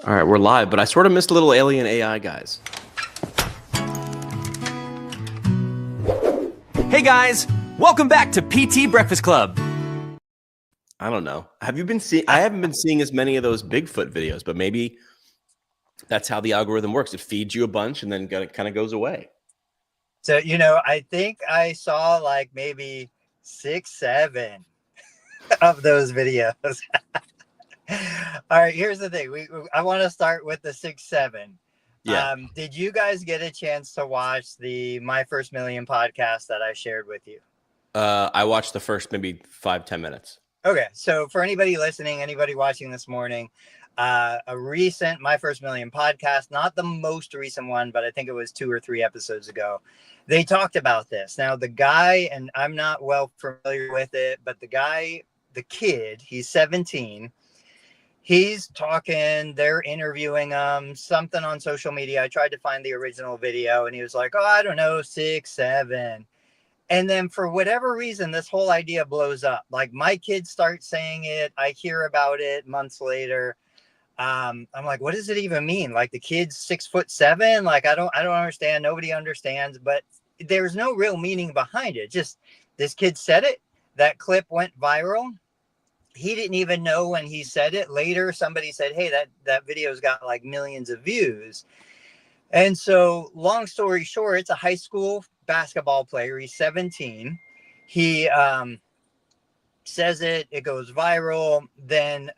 All right, we're live, but I sort of missed little alien AI guys. Hey guys, welcome back to PT Breakfast Club. I don't know. Have you been seeing? I haven't been seeing as many of those Bigfoot videos, but maybe that's how the algorithm works. It feeds you a bunch and then it kind of goes away. So, I think I saw like maybe 6, 7 of those videos. All right, here's the thing. I want to start with the 6, 7. Yeah. Did you guys get a chance to watch the My First Million podcast that I shared with you? I watched the first maybe 5-10 minutes. Okay, so for anybody listening, anybody watching this morning, a recent My First Million podcast, not the most recent one, but I think it was 2 or 3 episodes ago, they talked about this. Now, the guy, and I'm not well familiar with it, but the kid, he's 17. He's talking, they're interviewing something on social media. I tried to find the original video, and he was like, oh, I don't know, 6, 7. And then for whatever reason, this whole idea blows up. Like my kids start saying it. I hear about it months later. I'm like, what does it even mean? Like the kid's 6'7"? Like, I don't understand. Nobody understands, but there's no real meaning behind it. Just this kid said it. That clip went viral. He didn't even know when he said it. Later, somebody said, hey, that video's got like millions of views. And so long story short, it's a high school basketball player. He's 17. He says it goes viral. Then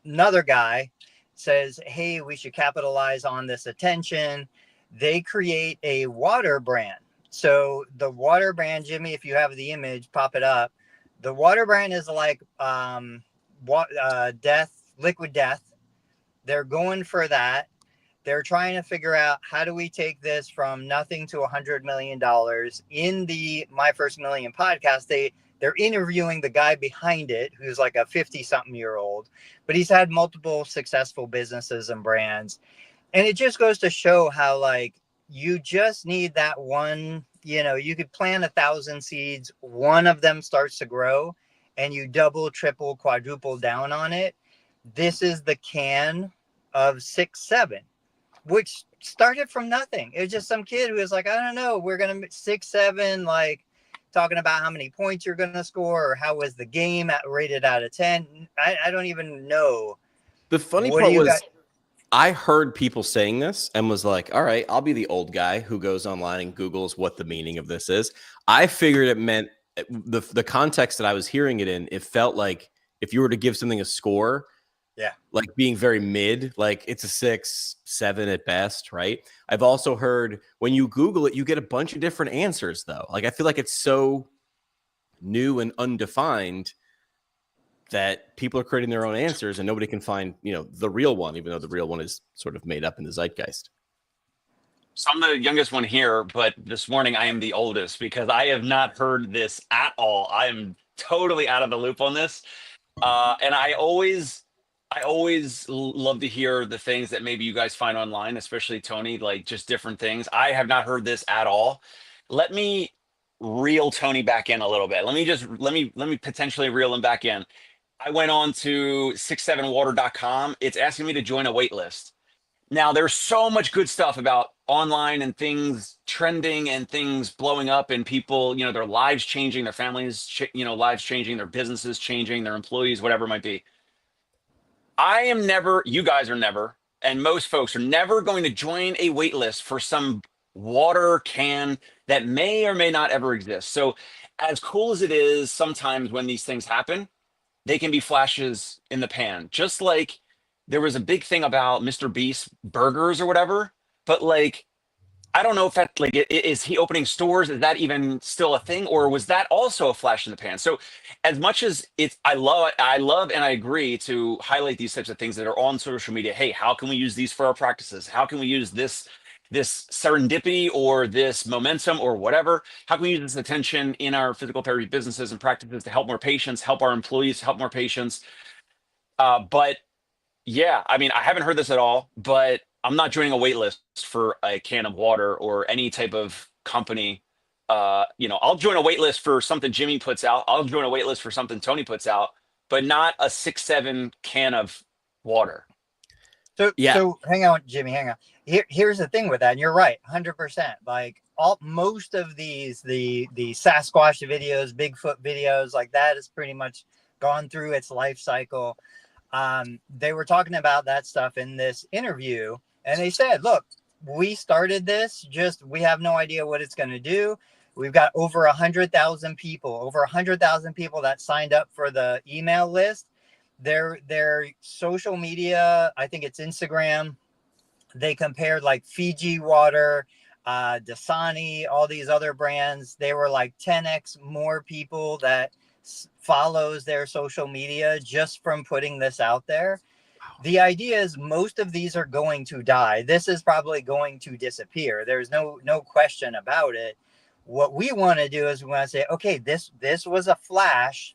another guy says, hey, we should capitalize on this attention. They create a water brand. So the water brand, Jimmy, if you have the image, pop it up. The water brand is like liquid death. They're going for that. They're trying to figure out how do we take this from nothing to $100 million. In the My First Million podcast, they're interviewing the guy behind it, who's like a 50-something-year-old, but he's had multiple successful businesses and brands. And it just goes to show how, like, you just need that one, you could plant 1,000 seeds, one of them starts to grow, and you double, triple, quadruple down on it. This is the can of 6, 7. Which started from nothing. It was just some kid who was like, I don't know, we're going to 6, 7, like talking about how many points you're going to score or how was the game rated out of 10. I don't even know. The funny part was I heard people saying this and was like, all right, I'll be the old guy who goes online and Googles what the meaning of this is. I figured it meant the context that I was hearing it in, it felt like if you were to give something a score, yeah, like being very mid, like it's a 6, 7 at best, right? I've also heard when you Google it, you get a bunch of different answers, though. Like I feel like it's so new and undefined that people are creating their own answers and nobody can find, the real one, even though the real one is sort of made up in the zeitgeist. So I'm the youngest one here, but this morning I am the oldest because I have not heard this at all. I am totally out of the loop on this. And I always love to hear the things that maybe you guys find online, especially Tony, like just different things. I have not heard this at all. Let me reel Tony back in a little bit. Let me potentially reel him back in. I went on to 67water.com. It's asking me to join a wait list. Now, there's so much good stuff about online and things trending and things blowing up and people, their lives changing, their families, lives changing, their businesses changing, their employees, whatever it might be. I am never, you guys are never, and most folks are never going to join a wait list for some water can that may or may not ever exist. So as cool as it is, sometimes when these things happen, they can be flashes in the pan. Just like there was a big thing about Mr. Beast burgers or whatever, but like, I don't know if that is he opening stores? Is that even still a thing, or was that also a flash in the pan? So, as much as it's, I love, and I agree to highlight these types of things that are on social media. Hey, how can we use these for our practices? How can we use this serendipity or this momentum or whatever? How can we use this attention in our physical therapy businesses and practices to help more patients, help our employees, help more patients? But yeah, I mean, I haven't heard this at all, but I'm not joining a wait list for a can of water or any type of company. I'll join a wait list for something Jimmy puts out. I'll join a wait list for something Tony puts out, but not a 6, 7 can of water. Yeah. So hang on, Jimmy, hang on. Here's the thing with that, and you're right, 100%. Like most of the Sasquatch videos, Bigfoot videos, like that is pretty much gone through its life cycle. They were talking about that stuff in this interview, and they said, look, we started this, just we have no idea what it's going to do. We've got over 100,000 people that signed up for the email list. Their social media, I think it's Instagram, they compared like Fiji water, Dasani, all these other brands. They were like 10x more people that follows their social media just from putting this out there. The idea is most of these are going to die. This is probably going to disappear. There's no question about it. What we want to do is we want to say, okay, this was a flash.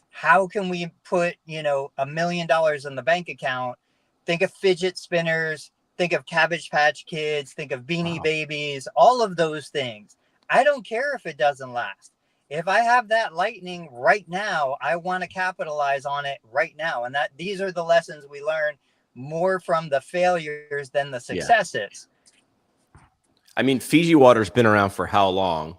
How can we put, $1 million in the bank account? Think of fidget spinners, think of Cabbage Patch Kids, think of Beanie Babies, all of those things. I don't care if it doesn't last. If I have that lightning right now, I want to capitalize on it right now. And these are the lessons we learn more from the failures than the successes. Yeah. I mean, Fiji water's been around for how long?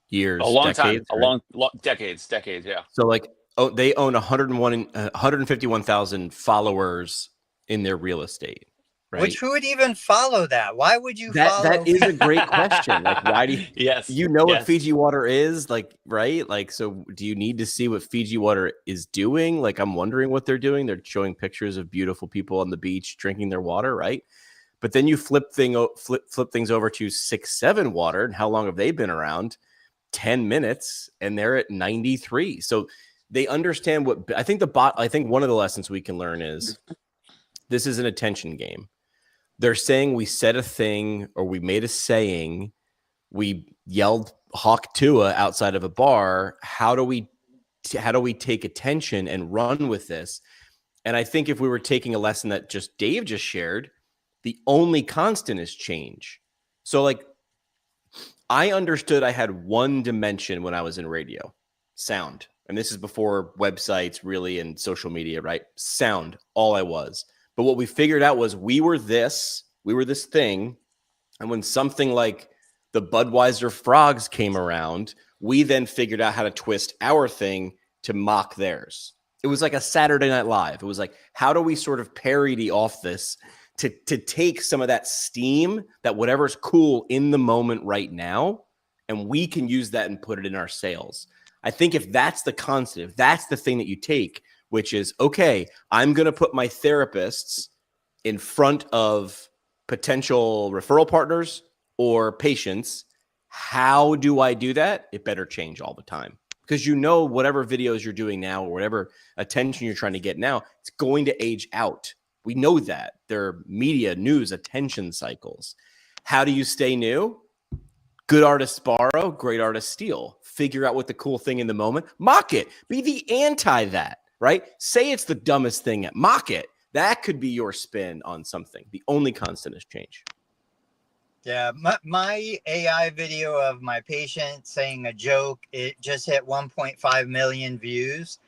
Years, A long decades, time, right? decades. Yeah. So like, they own 151,000 followers in their real estate, right? Which who would even follow that? Why would you follow? That is a great question. Like, why do you? Yes. What Fiji water is, like, right? Like, so do you need to see what Fiji water is doing? Like, I'm wondering what they're doing. They're showing pictures of beautiful people on the beach drinking their water, right? But then you flip things over to 6-7 water, and how long have they been around? 10 minutes, and they're at 93. So they understand what I think one of the lessons we can learn is this is an attention game. They're saying we said a thing or we made a saying, we yelled Hawk Tua outside of a bar. How do we take attention and run with this? And I think if we were taking a lesson that just Dave just shared, the only constant is change. So like, I understood I had one dimension when I was in radio, sound. And this is before websites really and social media, right? Sound, all I was. But what we figured out was we were this thing. And when something like the Budweiser frogs came around, we then figured out how to twist our thing to mock theirs. It was like a Saturday Night Live. It was like, how do we sort of parody off this to take some of that steam, that whatever's cool in the moment right now, and we can use that and put it in our sales. I think if that's the constant, if that's the thing that you take, which is, okay, I'm going to put my therapists in front of potential referral partners or patients. How do I do that? It better change all the time, because whatever videos you're doing now or whatever attention you're trying to get now, it's going to age out. We know that. They're media, news, attention cycles. How do you stay new? Good artists borrow, great artists steal. Figure out what the cool thing in the moment. Mock it. Be the anti that, right? Say it's the dumbest thing. Mock it. That could be your spin on something. The only constant is change. Yeah, my AI video of my patient saying a joke, it just hit 1.5 million views.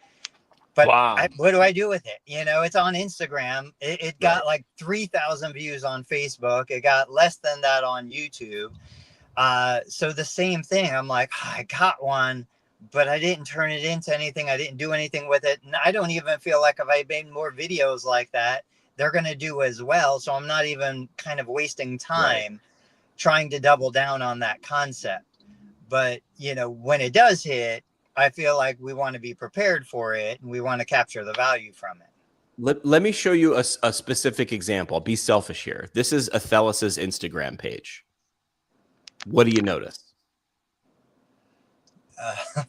But wow. What do I do with it? It's on Instagram. It got like 3,000 views on Facebook. It got less than that on YouTube. So the same thing. I'm like, I got one, but I didn't turn it into anything. I didn't do anything with it. And I don't even feel like if I made more videos like that, they're going to do as well. So I'm not even kind of wasting time trying to double down on that concept. But, when it does hit, I feel like we want to be prepared for it and we want to capture the value from it. Let me show you a specific example. I'll be selfish here. This is Athelis's Instagram page. What do you notice?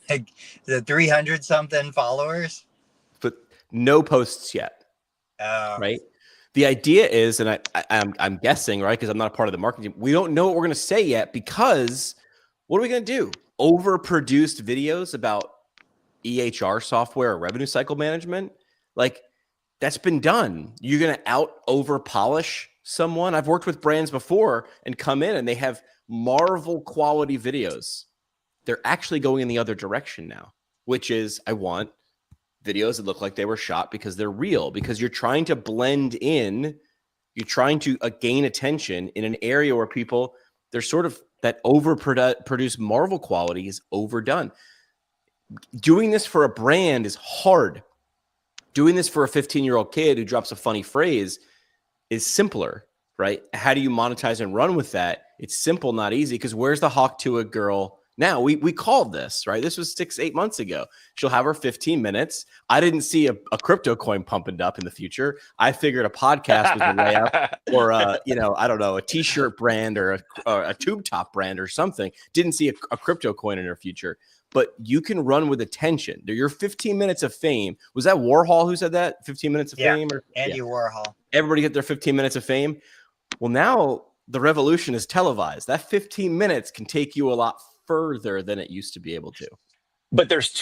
Like the 300 something followers, but no posts yet. Right. The idea is, and I'm guessing, right, because I'm not a part of the marketing team, we don't know what we're going to say yet, because what are we going to do? Overproduced videos about EHR software or revenue cycle management? Like, that's been done. You're going to over polish someone. I've worked with brands before and come in and they have Marvel quality videos. They're actually going in the other direction now, which is, I want videos that look like they were shot because they're real, because you're trying to blend in You're trying to gain attention in an area where people, they're sort of that overproduce Marvel quality is overdone. Doing this for a brand is hard. Doing this for a 15-year-old kid who drops a funny phrase is simpler, right? How do you monetize and run with that? It's simple, not easy, because where's the Hawk Tuah girl now? We called this, right? This was 6-8 months ago. She'll have her 15 minutes. I didn't see a crypto coin pumping up in the future. I figured a podcast was a way up, or I don't know, a t-shirt brand or a tube top brand or something. Didn't see a crypto coin in her future. But you can run with attention. Your 15 minutes of fame. Was that Warhol who said that? 15 minutes of fame? Andy Warhol. Everybody get their 15 minutes of fame. Well, now the revolution is televised. That 15 minutes can take you a lot further than it used to be able to. But there's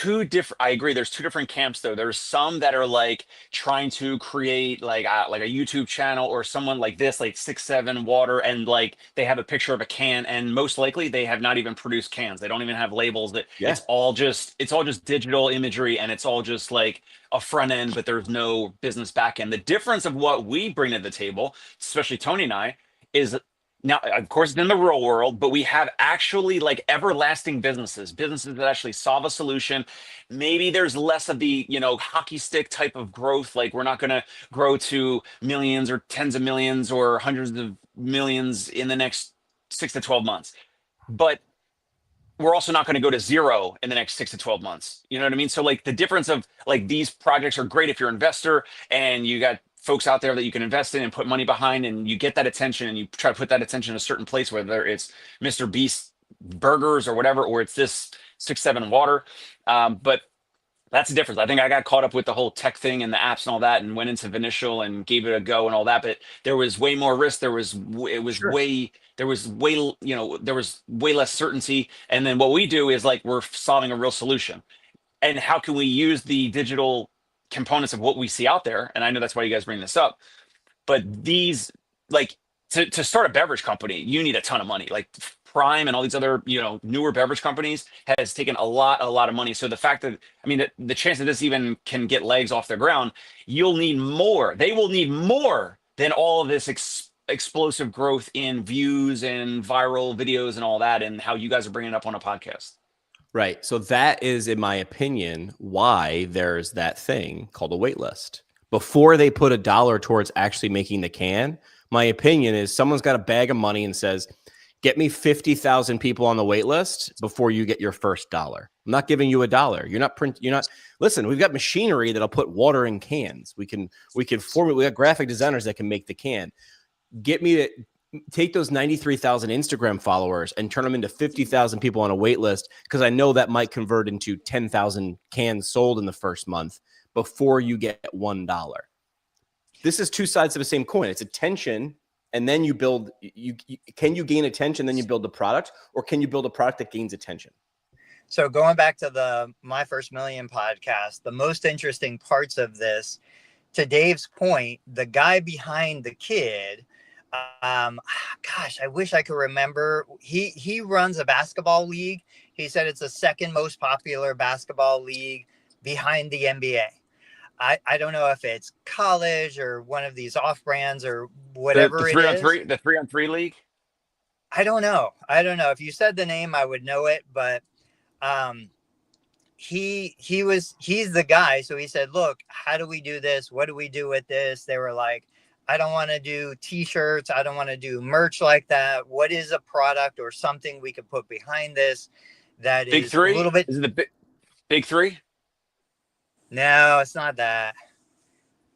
I agree. There's two different camps though. There's some that are like trying to create like a YouTube channel, or someone like this, like 6-7 water, and like they have a picture of a can, and most likely they have not even produced cans. They don't even have labels. It's all just digital imagery, and it's all just like a front end, but there's no business back end. The difference of what we bring to the table, especially Tony and I, is now, of course, it's in the real world, but we have actually like everlasting businesses that actually solve a solution. Maybe there's less of the, hockey stick type of growth. Like we're not going to grow to millions or tens of millions or hundreds of millions in the next 6 to 12 months. But we're also not going to go to zero in the next 6 to 12 months. You know what I mean? So like the difference of like these projects are great if you're an investor and you got folks out there that you can invest in and put money behind, and you get that attention and you try to put that attention in a certain place, whether it's Mr. Beast burgers or whatever, or it's this 6-7 water. But that's the difference. I think I got caught up with the whole tech thing and the apps and all that, and went into Vinicial and gave it a go and all that. But there was way more risk. There was way less certainty. And then what we do is like, we're solving a real solution. And how can we use the digital components of what we see out there? And I know that's why you guys bring this up, but these, like, to start a beverage company, you need a ton of money. Like Prime and all these other, newer beverage companies has taken a lot of money. So the fact that, the chance that this even can get legs off the ground, you'll need more. They will need more than all of this explosive growth in views and viral videos and all that, and how you guys are bringing it up on a podcast. Right. So that is, in my opinion, why there's that thing called a wait list. Before they put $1 towards actually making the can, my opinion is someone's got a bag of money and says, get me 50,000 people on the wait list before you get your first dollar. I'm not giving you $1. Listen, we've got machinery that'll put water in cans. We can form it. We got graphic designers that can make the can. Take those 93,000 Instagram followers and turn them into 50,000 people on a wait list, because I know that might convert into 10,000 cans sold in the first month before you get $1. This is two sides of the same coin. It's attention, and then you build. Can you gain attention, then you build the product, or can you build a product that gains attention? So going back to the My First Million podcast, the most interesting parts of this, to Dave's point, the guy behind the kid, gosh, I wish I could remember. He runs a basketball league. He said it's the second most popular basketball league behind the NBA. I don't know if it's college or one of these off brands or whatever the 3-on-3 league. I don't know. If you said the name, I would know it, but he's the guy. So he said, look, how do we do this? What do we do with this? They were like, I don't want to do t-shirts. I don't want to do merch like that. What is a product or something we could put behind this that Big is Three? a little bit? Is it the Big Three? No, it's not that.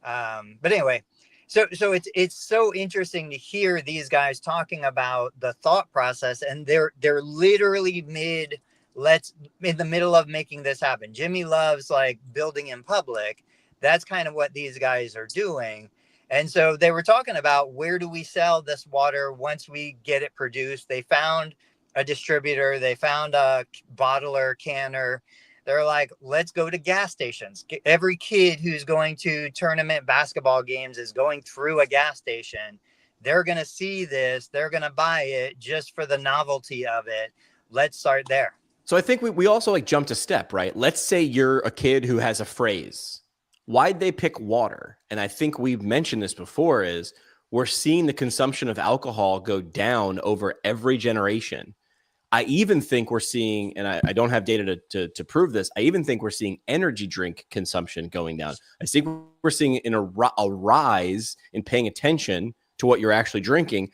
But anyway, so it's so interesting to hear these guys talking about the thought process, and they're literally in the middle of making this happen. Jimmy loves like building in public. That's kind of what these guys are doing. And so they were talking about, where do we sell this water once we get it produced? They found a distributor. They found a bottler, canner. They're like, let's go to gas stations. Every kid who's going to tournament basketball games is going through a gas station. They're going to see this. They're going to buy it just for the novelty of it. Let's start there. So I think we also like jumped a step, right? Let's say you're a kid who has a phrase. Why'd they pick water? And I think we've mentioned this before, is we're seeing the consumption of alcohol go down over every generation. I even think we're seeing, and I don't have data to prove this, I even think we're seeing energy drink consumption going down. I think we're seeing a rise in paying attention to what you're actually drinking.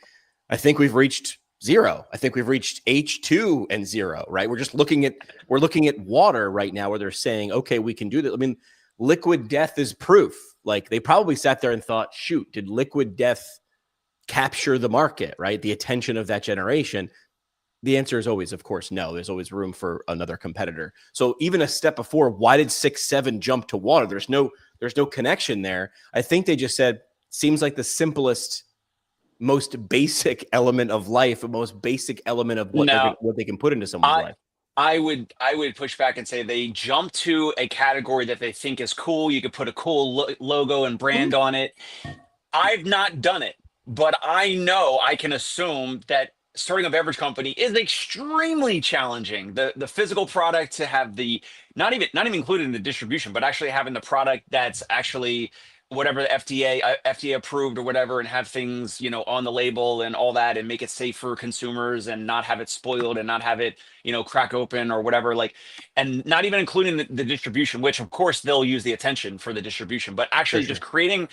I think we've reached zero. I think we've reached H2 and zero, right? We're looking at water right now where they're saying, okay, we can do that. I mean, liquid death is proof. Like they probably sat there and thought, shoot, did liquid death capture the market, right? The attention of that generation. The answer is always, of course, no. There's always room for another competitor. So even a step before, why did 6-7 jump to water? There's no connection there. I think they just said, seems like the simplest, most basic element of life, the most basic element of what they can put into someone's life. I would push back and say they jump to a category that they think is cool. You could put a cool logo and brand on it. I've not done it, but I know I can assume that starting a beverage company is extremely challenging. The physical product to have the not even included in the distribution, but actually having the product that's actually whatever the FDA approved or whatever, and have things, you know, on the label and all that, and make it safe for consumers and not have it spoiled and not have it, you know, crack open or whatever, like, and not even including the distribution, which of course they'll use the attention for the distribution, but actually just creating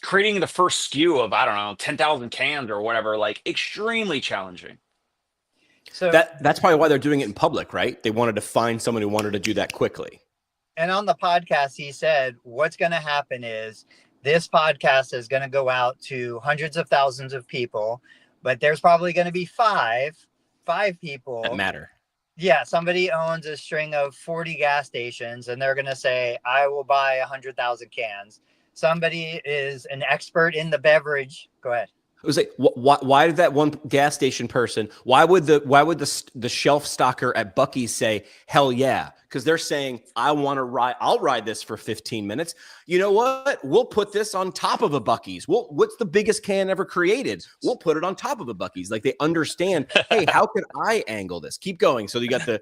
the first SKU of, I don't know, 10,000 cans or whatever, like extremely challenging. So that's probably why they're doing it in public, right? They wanted to find someone who wanted to do that quickly. And on the podcast, he said, what's going to happen is this podcast is going to go out to hundreds of thousands of people, but there's probably going to be five people that matter. Yeah. Somebody owns a string of 40 gas stations and they're going to say, I will buy 100,000 cans. Somebody is an expert in the beverage. Go ahead. It was like, why did that one gas station person? Why would the shelf stocker at Buc-ee's say, "Hell yeah"? Because they're saying, "I'll ride this for 15 minutes." You know what? We'll put this on top of a Buc-ee's. What's the biggest can ever created? We'll put it on top of a Buc-ee's. Like they understand. Hey, how can I angle this? Keep going. So you got the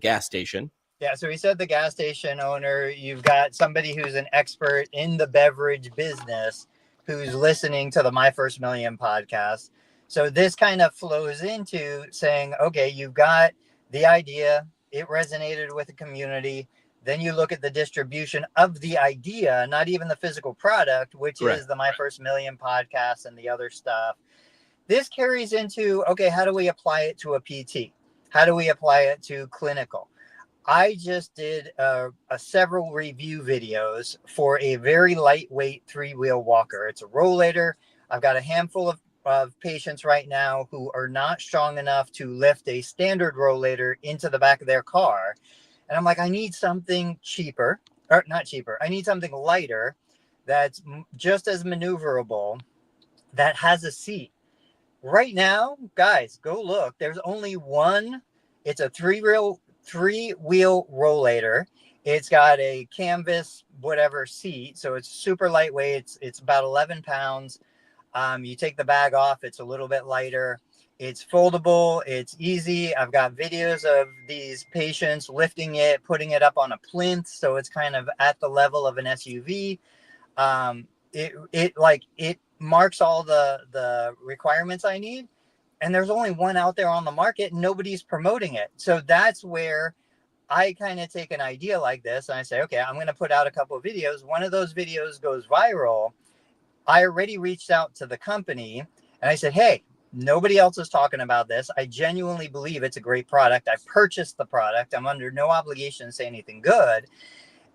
gas station. Yeah, so he said the gas station owner, you've got somebody who's an expert in the beverage business who's listening to the My First Million podcast. So this kind of flows into saying, okay, you've got the idea, it resonated with the community. Then you look at the distribution of the idea, not even the physical product, which Correct. is the My First Million podcast and the other stuff. This carries into, okay, how do we apply it to a PT? How do we apply it to clinical? I just did several review videos for a very lightweight 3-wheel walker. It's a rollator. I've got a handful of patients right now who are not strong enough to lift a standard rollator into the back of their car. And I'm like, I need something cheaper, or not cheaper. I need something lighter that's just as maneuverable, that has a seat. Right now, guys, go look. There's only one. It's a three-wheel rollator. It's got a canvas whatever seat, so it's super lightweight. It's about 11 pounds. You take the bag off, it's a little bit lighter. It's foldable, it's easy. I've got videos of these patients lifting it, putting it up on a plinth, so it's kind of at the level of an SUV. It marks all the requirements I need. And there's only one out there on the market and nobody's promoting it. So that's where I kind of take an idea like this and I say, okay, I'm going to put out a couple of videos. One of those videos goes viral. I already reached out to the company and I said, hey, nobody else is talking about this. I genuinely believe it's a great product. I purchased the product. I'm under no obligation to say anything good.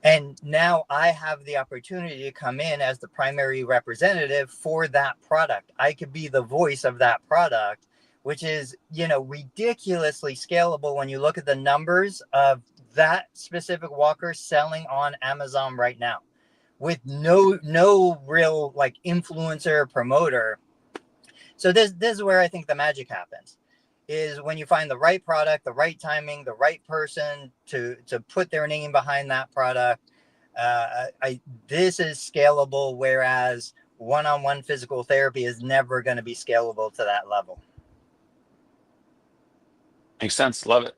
And now I have the opportunity to come in as the primary representative for that product. I could be the voice of that product, which is, you know, ridiculously scalable when you look at the numbers of that specific walker selling on Amazon right now with no real like influencer or promoter. So this is where I think the magic happens, is when you find the right product, the right timing, the right person to put their name behind that product. This is scalable, whereas one-on-one physical therapy is never going to be scalable to that level. Makes sense. Love it.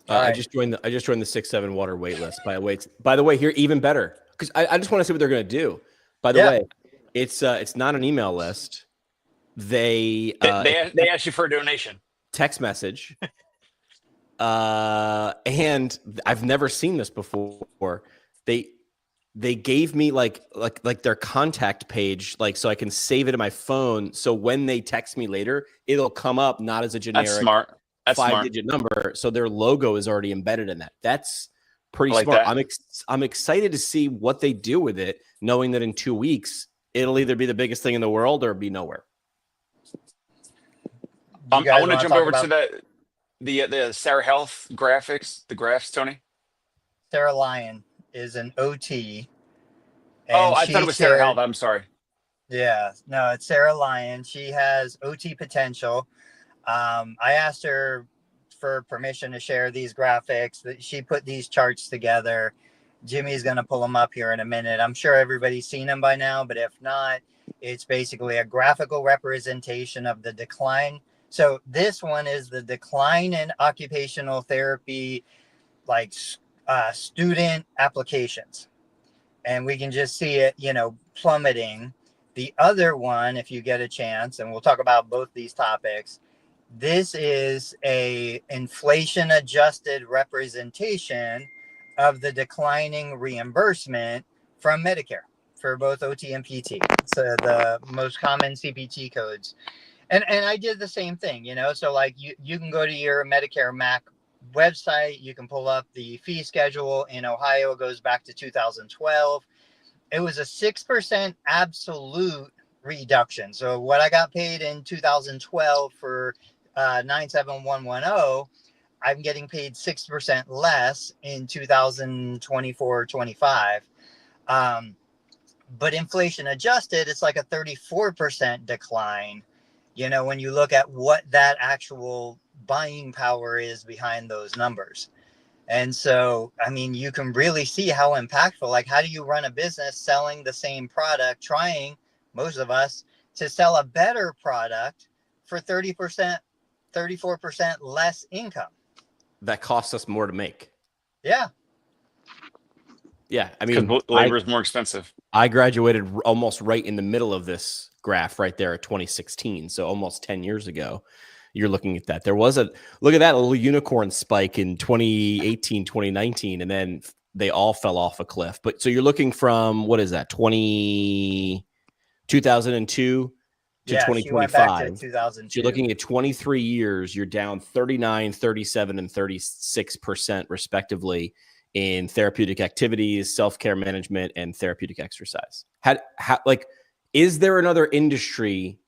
I just joined the 6-7 water wait list. By the way, here even better. because I just want to see what they're going to do. By the way, it's not an email list. They ask you for a donation. Text message. And I've never seen this before. They gave me like their contact page, like, so I can save it in my phone. So when they text me later, it'll come up not as a generic That's smart. That's 5-digit number. So their logo is already embedded in that. That's pretty like smart. that. I'm excited to see what they do with it, knowing that in 2 weeks it'll either be the biggest thing in the world or be nowhere. I want to jump over to the SaRA Health graphics, the graphs, Tony. Sarah Lyon is an OT. Oh, I thought it was SaRA Health. I'm sorry. Yeah, no, it's Sarah Lyon. She has OT potential. I asked her for permission to share these graphics. That she put these charts together. Jimmy's going to pull them up here in a minute. I'm sure everybody's seen them by now, but if not, it's basically a graphical representation of the decline. So this one is the decline in occupational therapy, like student applications. And we can just see it, plummeting. The other one, if you get a chance, and we'll talk about both these topics, this is a inflation adjusted representation of the declining reimbursement from Medicare for both OT and PT. So the most common CPT codes. And I did the same thing, so like you can go to your Medicare MAC website, you can pull up the fee schedule. In Ohio, it goes back to 2012. It was a 6% absolute reduction. So what I got paid in 2012 for 97110, I'm getting paid 6% less in 2024-25. But inflation adjusted, it's like a 34% decline, when you look at what that actual buying power is behind those numbers. And so, I mean, you can really see how impactful, like, how do you run a business selling the same product, trying, most of us, to sell a better product for 30%, 34% less income? That costs us more to make. Yeah. Yeah. I mean, labor is more expensive. I graduated almost right in the middle of this graph right there at 2016. So almost 10 years ago. You're looking at that. There was look at that little unicorn spike in 2018, 2019, and then they all fell off a cliff. But so you're looking from, what is that, 2002 to 2025. She went back to 2002. So you're looking at 23 years. You're down 39, 37, and 36% respectively in therapeutic activities, self-care management, and therapeutic exercise. Is there another industry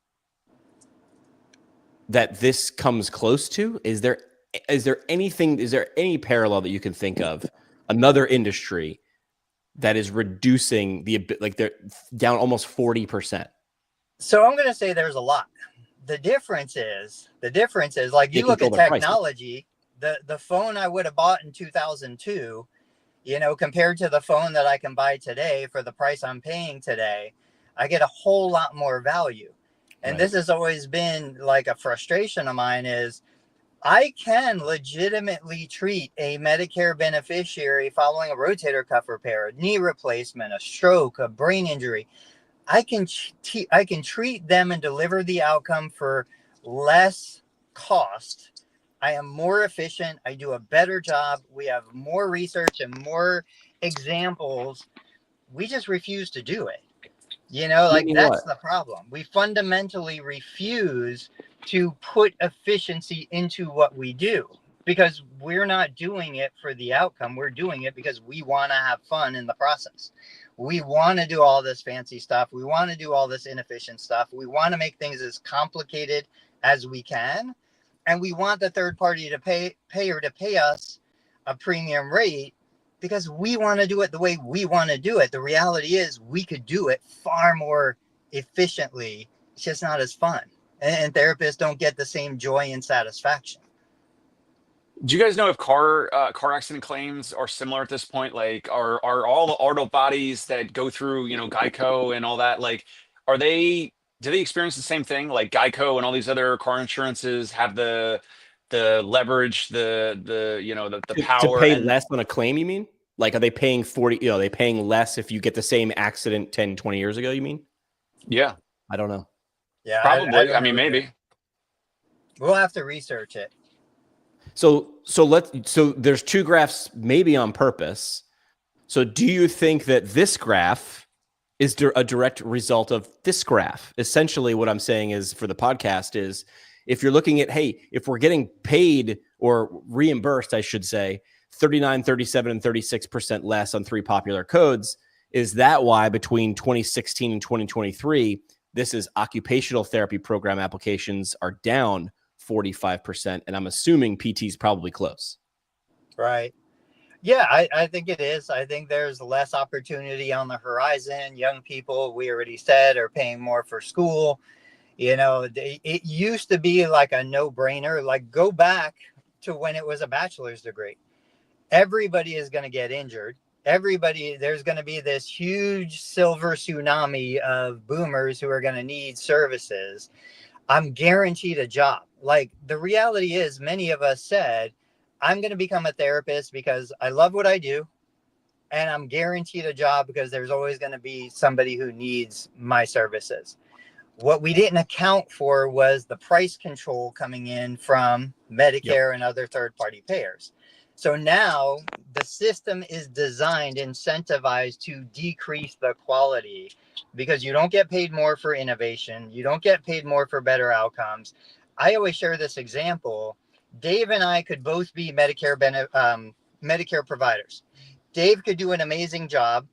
that this comes close to? Is there any parallel that you can think of, another industry that is reducing they're down almost 40%? So I'm going to say there's a lot. The difference is like, you look at technology, the phone I would have bought in 2002, compared to the phone that I can buy today for the price I'm paying today, I get a whole lot more value. And This has always been like a frustration of mine, is I can legitimately treat a Medicare beneficiary following a rotator cuff repair, a knee replacement, a stroke, a brain injury. I can treat them and deliver the outcome for less cost. I am more efficient. I do a better job. We have more research and more examples. We just refuse to do it. That's the problem. We fundamentally refuse to put efficiency into what we do, because we're not doing it for the outcome. We're doing it because we want to have fun in the process. We want to do all this fancy stuff. We want to do all this inefficient stuff. We want to make things as complicated as we can. And we want the third party to payer to pay us a premium rate, because we want to do it the way we want to do it. The reality is we could do it far more efficiently. It's just not as fun. And therapists don't get the same joy and satisfaction. Do you guys know if car accident claims are similar at this point? Like, are all the auto bodies that go through, Geico and all that, like, do they experience the same thing? Like Geico and all these other car insurances have the leverage, the power to pay less on a claim, you mean? Like, are they paying 40, are they paying less if you get the same accident 10, 20 years ago, you mean? Yeah, I don't know. Yeah, I probably. I don't mean, know either. maybe. We'll have to research it. So there's two graphs maybe on purpose. So do you think that this graph is a direct result of this graph? Essentially what I'm saying is, for the podcast, is if you're looking at, hey, if we're getting paid or reimbursed, I should say, 39, 37, and 36% less on three popular codes, is that why between 2016 and 2023, this is occupational therapy program applications are down 45%? And I'm assuming PT's probably close. Right. Yeah, I think it is. I think there's less opportunity on the horizon. Young people, we already said, are paying more for school. You know, it used to be like a no-brainer. Like, go back to when it was a bachelor's degree. Everybody is going to get injured. There's going to be this huge silver tsunami of boomers who are going to need services. I'm guaranteed a job. Like, the reality is, many of us said, I'm going to become a therapist because I love what I do, and I'm guaranteed a job because there's always going to be somebody who needs my services. What we didn't account for was the price control coming in from Medicare and other third-party payers. So now the system is designed, incentivized to decrease the quality, because you don't get paid more for innovation. You don't get paid more for better outcomes. I always share this example. Dave and I could both be Medicare providers. Dave could do an amazing job.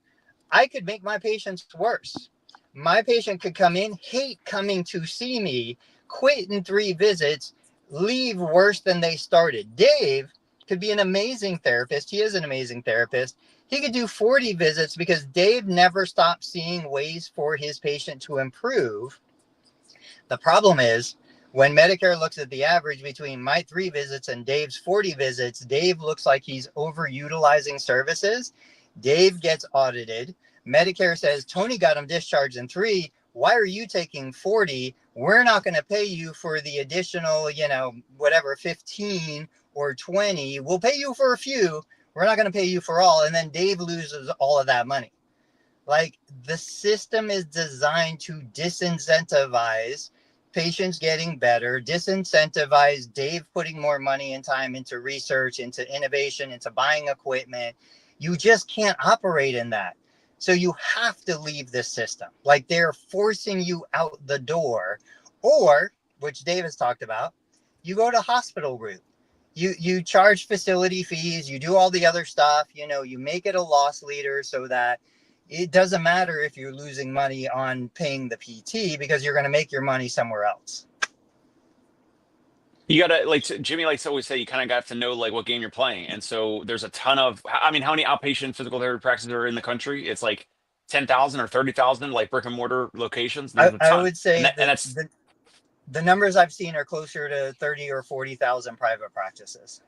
I could make my patients worse. My patient could come in, hate coming to see me, quit in 3 visits, leave worse than they started. Dave could be an amazing therapist. He is an amazing therapist. He could do 40 visits because Dave never stopped seeing ways for his patient to improve. The problem is, when Medicare looks at the average between my 3 visits and Dave's 40 visits, Dave looks like he's overutilizing services. Dave gets audited. Medicare says, Tony got him discharged in 3. Why are you taking 40? We're not going to pay you for the additional, whatever, 15 or 20. We'll pay you for a few. We're not going to pay you for all. And then Dave loses all of that money. Like, the system is designed to disincentivize patients getting better, disincentivize Dave putting more money and time into research, into innovation, into buying equipment. You just can't operate in that. So you have to leave this system. Like, they're forcing you out the door. Or, which Dave has talked about, you go to hospital route. You charge facility fees, you do all the other stuff, you make it a loss leader so that it doesn't matter if you're losing money on paying the PT, because you're going to make your money somewhere else. You gotta, like Jimmy likes to always say, you kind of got to know like what game you're playing. And so there's a ton of, I mean, how many outpatient physical therapy practices are in the country? It's like 10,000 or 30,000 like brick and mortar locations. There's a I ton. would say And that that's the numbers I've seen are closer to 30 or 40,000 private practices.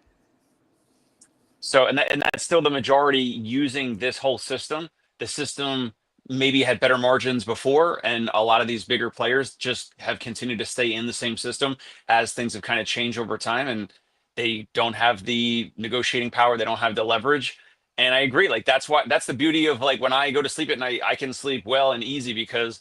so, and that's still the majority using this whole system. The system maybe had better margins before, and a lot of these bigger players just have continued to stay in the same system as things have kind of changed over time, and they don't have the negotiating power, they don't have the leverage. And I agree, like that's the beauty of like when I go to sleep at night, I can sleep well and easy because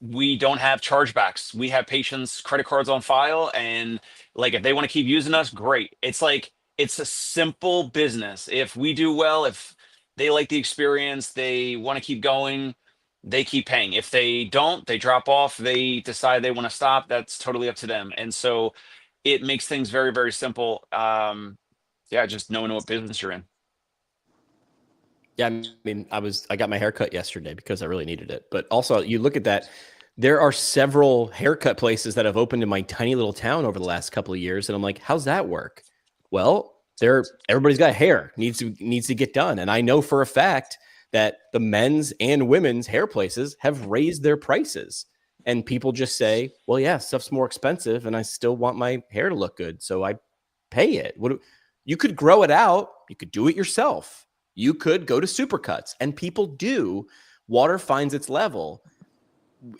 we don't have chargebacks. We have patients' credit cards on file, and like if they want to keep using us, great. It's like it's a simple business. If we do well, if they like the experience, they want to keep going, they keep paying. If they don't, they drop off, they decide they want to stop, that's totally up to them. And so it makes things very, very simple. Yeah, just knowing what business you're in. Yeah, I mean, I got my haircut yesterday because I really needed it. But also, you look at that, there are several haircut places that have opened in my tiny little town over the last couple of years, and I'm like, how's that work? Well, everybody's got hair needs to get done, and I know for a fact that the men's and women's hair places have raised their prices, and people just say, well, yeah, stuff's more expensive, and I still want my hair to look good, so I pay it. You could grow it out, you could do it yourself. You could go to Supercuts, and people do. Water finds its level.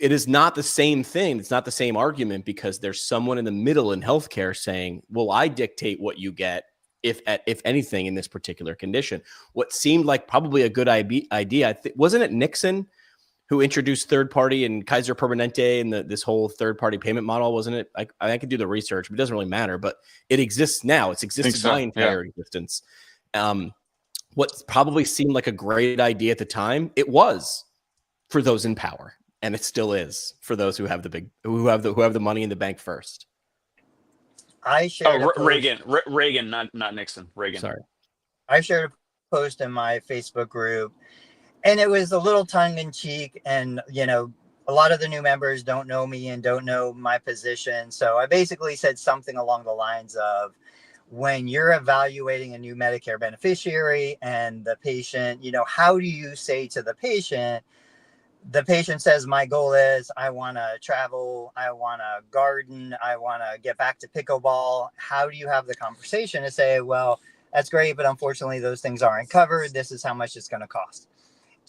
It is not the same thing. It's not the same argument because there's someone in the middle in healthcare saying, well, I dictate what you get. if anything, in this particular condition. What seemed like probably a good idea, wasn't it Nixon who introduced third party and Kaiser Permanente and this whole third party payment model? Wasn't it? I could do the research, but it doesn't really matter. But it exists now. It's existed my entire existence. What probably seemed like a great idea at the time, it was for those in power, and it still is for those who have the money in the bank first. I shared Reagan, not Nixon. Reagan. Sorry. I shared a post in my Facebook group, and it was a little tongue in cheek. And, you know, a lot of the new members don't know me and don't know my position. So I basically said something along the lines of, when you're evaluating a new Medicare beneficiary and the patient, you know, how do you say to the patient says, my goal is I want to travel, I want to garden, I want to get back to pickleball. How do you have the conversation to say, well, that's great, but unfortunately those things aren't covered. This is how much it's going to cost.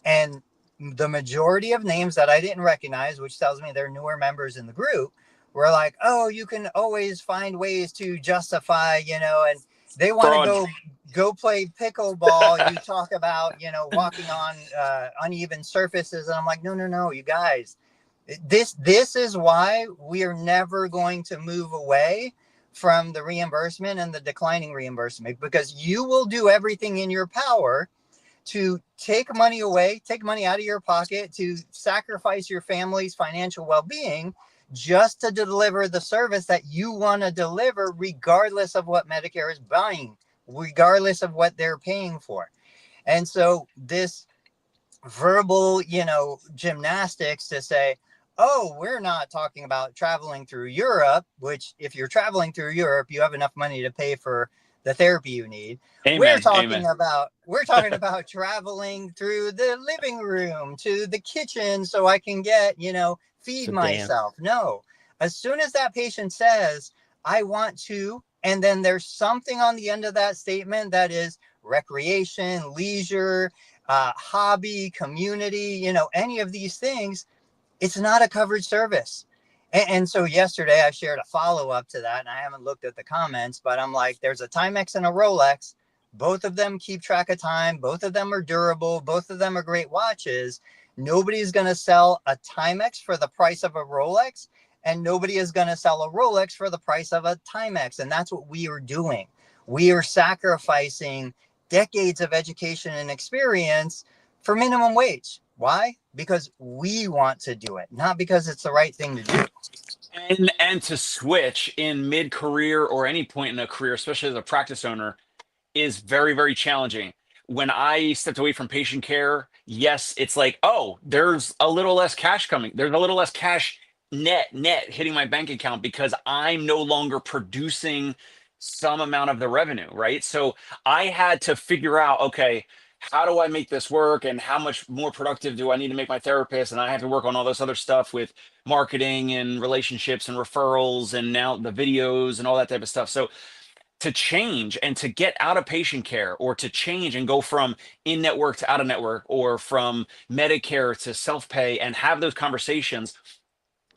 And the majority of names that I didn't recognize, which tells me they're newer members in the group, were like, oh, you can always find ways to justify, you know, and they want to go play pickleball. You talk about, you know, walking on uneven surfaces. And I'm like, no, you guys, this is why we are never going to move away from the reimbursement and the declining reimbursement, because you will do everything in your power to take money away, take money out of your pocket, to sacrifice your family's financial well-being just to deliver the service that you want to deliver, regardless of what Medicare is buying, regardless of what they're paying for. And so this verbal, you know, gymnastics to say, oh, we're not talking about traveling through Europe, which if you're traveling through Europe, you have enough money to pay for the therapy you need. Amen, we're talking about traveling through the living room to the kitchen so I can get, you know, feed myself. No, as soon as that patient says, I want to, and then there's something on the end of that statement that is recreation, leisure, hobby, community, you know, any of these things, it's not a covered service. And so yesterday I shared a follow-up to that, and I haven't looked at the comments, but I'm like, there's a Timex and a Rolex. Both of them keep track of time. Both of them are durable. Both of them are great watches. Nobody's going to sell a Timex for the price of a Rolex, and nobody is going to sell a Rolex for the price of a Timex. And that's what we are doing. We are sacrificing decades of education and experience for minimum wage. Why? Because we want to do it, not because it's the right thing to do. And to switch in mid-career or any point in a career, especially as a practice owner, is very, very challenging. When I stepped away from patient care, yes, it's like, oh, there's a little less cash coming. There's a little less cash net hitting my bank account because I'm no longer producing some amount of the revenue, right? So I had to figure out, okay, how do I make this work, and how much more productive do I need to make my therapist? And I have to work on all this other stuff with marketing and relationships and referrals and now the videos and all that type of stuff. So to change and to get out of patient care, or to change and go from in-network to out-of-network, or from Medicare to self-pay, and have those conversations,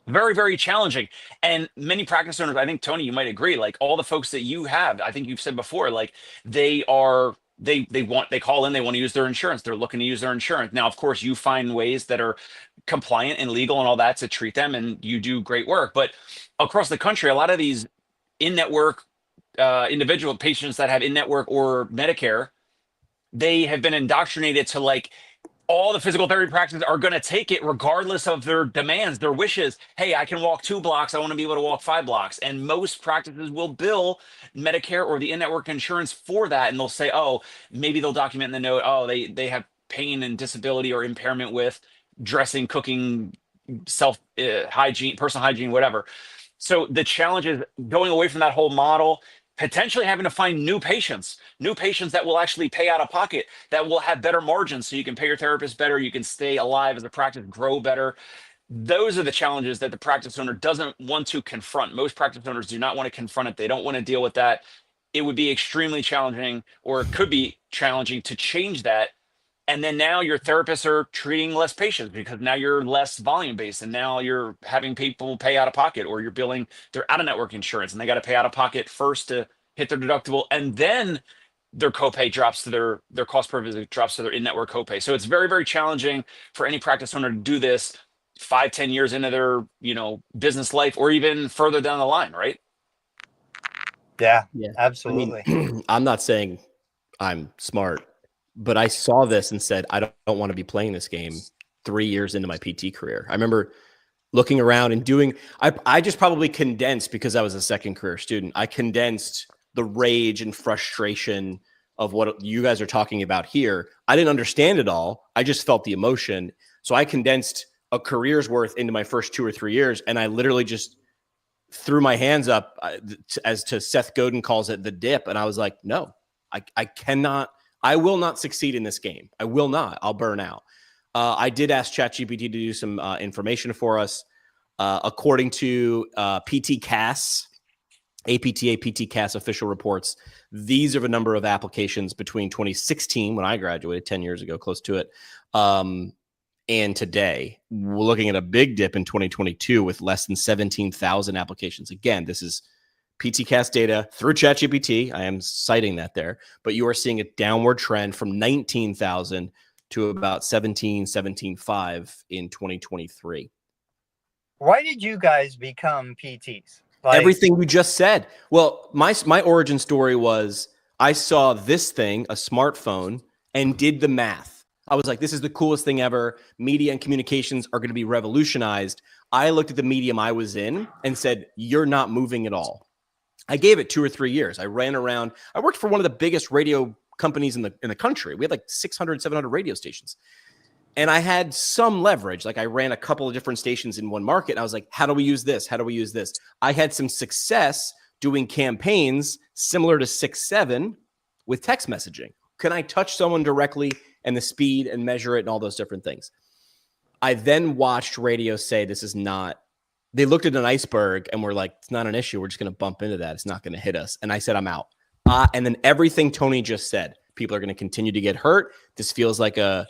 very, very challenging. And many practice owners, I think, Tony, you might agree, like all the folks that you have, I think you've said before, like they call in, they want to use their insurance. They're looking to use their insurance. Now, of course, you find ways that are compliant and legal and all that to treat them, and you do great work. But across the country, a lot of these in-network individual patients that have in-network or Medicare, they have been indoctrinated to like, all the physical therapy practices are going to take it regardless of their demands, their wishes. Hey, I can walk 2 blocks. I want to be able to walk 5 blocks. And most practices will bill Medicare or the in-network insurance for that. And they'll say, oh, maybe they'll document in the note, oh, they have pain and disability or impairment with dressing, cooking, self hygiene, personal hygiene, whatever. So the challenge is going away from that whole model, potentially having to find new patients that will actually pay out of pocket, that will have better margins so you can pay your therapist better, you can stay alive as a practice, grow better. Those are the challenges that the practice owner doesn't want to confront. Most practice owners do not want to confront it. They don't want to deal with that. It would be extremely challenging, or it could be challenging to change that. And then now your therapists are treating less patients because now you're less volume based, and now you're having people pay out of pocket, or you're billing their out of network insurance and they got to pay out of pocket first to hit their deductible. And then their copay drops to their cost per visit drops to their in-network copay. So it's very, very challenging for any practice owner to do this 5-10 years into their, business life, or even further down the line, right? Yeah, Yeah. I absolutely. mean, I'm not saying I'm smart, but I saw this and said, I don't want to be playing this game 3 years into my PT career. I remember looking around and doing, I just probably condensed, because I was a second career student. I condensed the rage and frustration of what you guys are talking about here. I didn't understand it all. I just felt the emotion. So I condensed a career's worth into my first 2 or 3 years. And I literally just threw my hands up, as to Seth Godin calls it, the dip. And I was like, no, I cannot, I will not succeed in this game. I will not. I'll burn out. I did ask ChatGPT to do some information for us. According to PTCAS, APTA PTCAS official reports, these are the number of applications between 2016, when I graduated 10 years ago, close to it, and today. We're looking at a big dip in 2022 with less than 17,000 applications. Again, this is PTCAS data through ChatGPT. I am citing that there, but you are seeing a downward trend from 19,000 to about 17.5 in 2023. Why did you guys become PTs? Everything you just said. Well, my origin story was, I saw this thing, a smartphone, and did the math. I was like, this is the coolest thing ever. Media and communications are going to be revolutionized. I looked at the medium I was in and said, you're not moving at all. I gave it 2 or 3 years. I ran around. I worked for one of the biggest radio companies in the country. We had like 600, 700 radio stations. And I had some leverage. Like, I ran a couple of different stations in one market. And I was like, how do we use this? How do we use this? I had some success doing campaigns similar to 6-7 with text messaging. Can I touch someone directly, and the speed and measure it and all those different things? I then watched radio say, this is not, they looked at an iceberg and were like, it's not an issue. We're just going to bump into that. It's not going to hit us. And I said, I'm out. And then everything Tony just said, people are going to continue to get hurt. This feels like a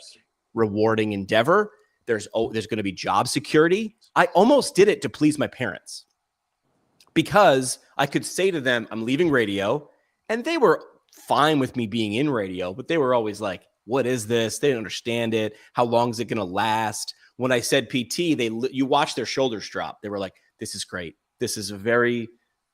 rewarding endeavor. There's going to be job security. I almost did it to please my parents, because I could say to them, I'm leaving radio, and they were fine with me being in radio, but they were always like, what is this? They didn't understand it. How long is it going to last? When I said PT, you watch their shoulders drop. They were like, this is great. This is a very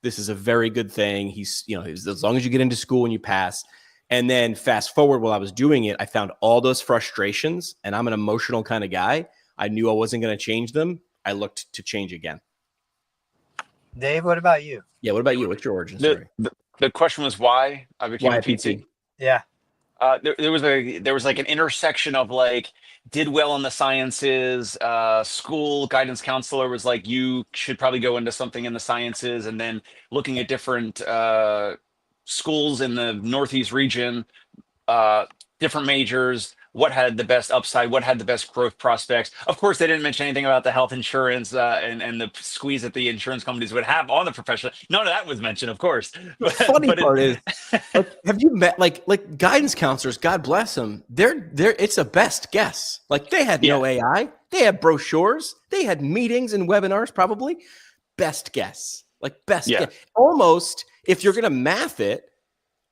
good thing. He's as long as you get into school and you pass. And then fast forward, while I was doing it, I found all those frustrations, and I'm an emotional kind of guy. I knew I wasn't going to change them. I looked to change again. Dave, what about you? Yeah. What about you? What's your origin story? The question was why I became Why a PT. Yeah. There was like an intersection of like, did well in the sciences. School guidance counselor was like, you should probably go into something in the sciences, and then looking at different schools in the Northeast region, different majors, what had the best upside, what had the best growth prospects. Of course, they didn't mention anything about the health insurance and the squeeze that the insurance companies would have on the profession. None of that was mentioned, of course. The funny part is, like, have you met like guidance counselors? God bless them. They're it's a best guess. Like, they had no AI. They had brochures. They had meetings and webinars. Probably best guess. Like, best guess. Almost, if you're gonna math it,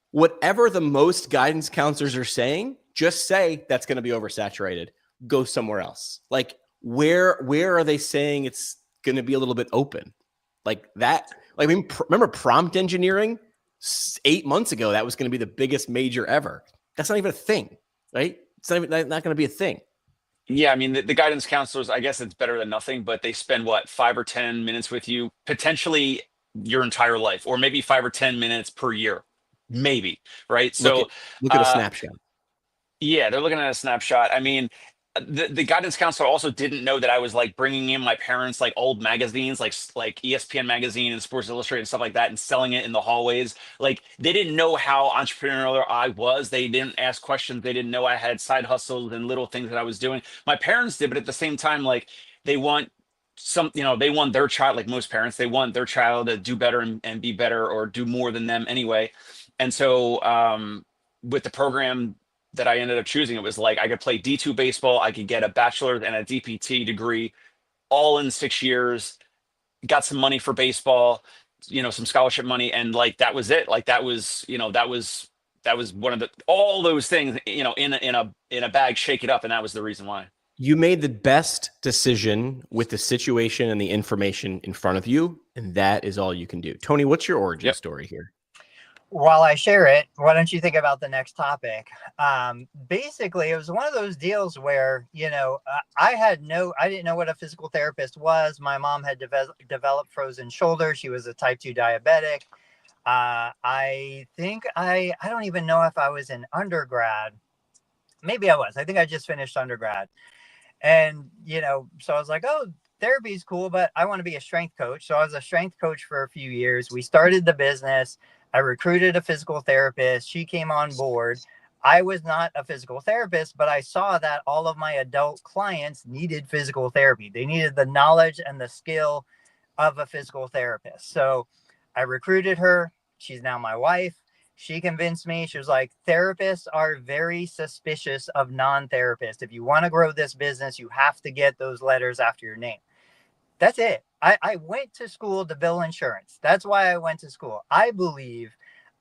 whatever the most guidance counselors are saying, just say that's going to be oversaturated. Go somewhere else. Like, where are they saying it's going to be a little bit open? Like that. Like, I mean, remember prompt engineering 8 months ago? That was going to be the biggest major ever. That's not even a thing, right? It's not going to be a thing. Yeah, I mean, the guidance counselors, I guess it's better than nothing, but they spend 5 or 10 minutes with you, potentially your entire life, or maybe 5 or 10 minutes per year, maybe, right? So look at a snapshot. Yeah, they're looking at a snapshot. I mean, the guidance counselor also didn't know that I was like bringing in my parents like old magazines, like ESPN magazine and Sports Illustrated and stuff like that, and selling it in the hallways. Like, they didn't know how entrepreneurial I was. They didn't ask questions. They didn't know I had side hustles and little things that I was doing. My parents did, but at the same time, like, they want they want their child, like most parents, they want their child to do better and be better, or do more than them anyway. And so with the program that I ended up choosing, it was like I could play D2 baseball, I could get a bachelor's and a DPT degree all in 6 years, got some money for baseball, some scholarship money, and like that was it. Like, that was that was one of the all those things, in a bag, shake it up, and that was the reason why. You made the best decision with the situation and the information in front of you, and that is all you can do. Tony, what's your origin story here? While I share it, why don't you think about the next topic? Basically, it was one of those deals where, I didn't know what a physical therapist was. My mom had developed frozen shoulder. She was a type 2 diabetic. I think I don't even know if I was in undergrad. Maybe I was. I think I just finished undergrad. And, so I was like, oh, therapy's cool, but I want to be a strength coach. So I was a strength coach for a few years. We started the business. I recruited a physical therapist. She came on board. I was not a physical therapist, but I saw that all of my adult clients needed physical therapy. They needed the knowledge and the skill of a physical therapist. So I recruited her. She's now my wife. She convinced me. She was like, therapists are very suspicious of non-therapists. If you want to grow this business, you have to get those letters after your name. That's it. I went to school to bill insurance. That's why I went to school. I believe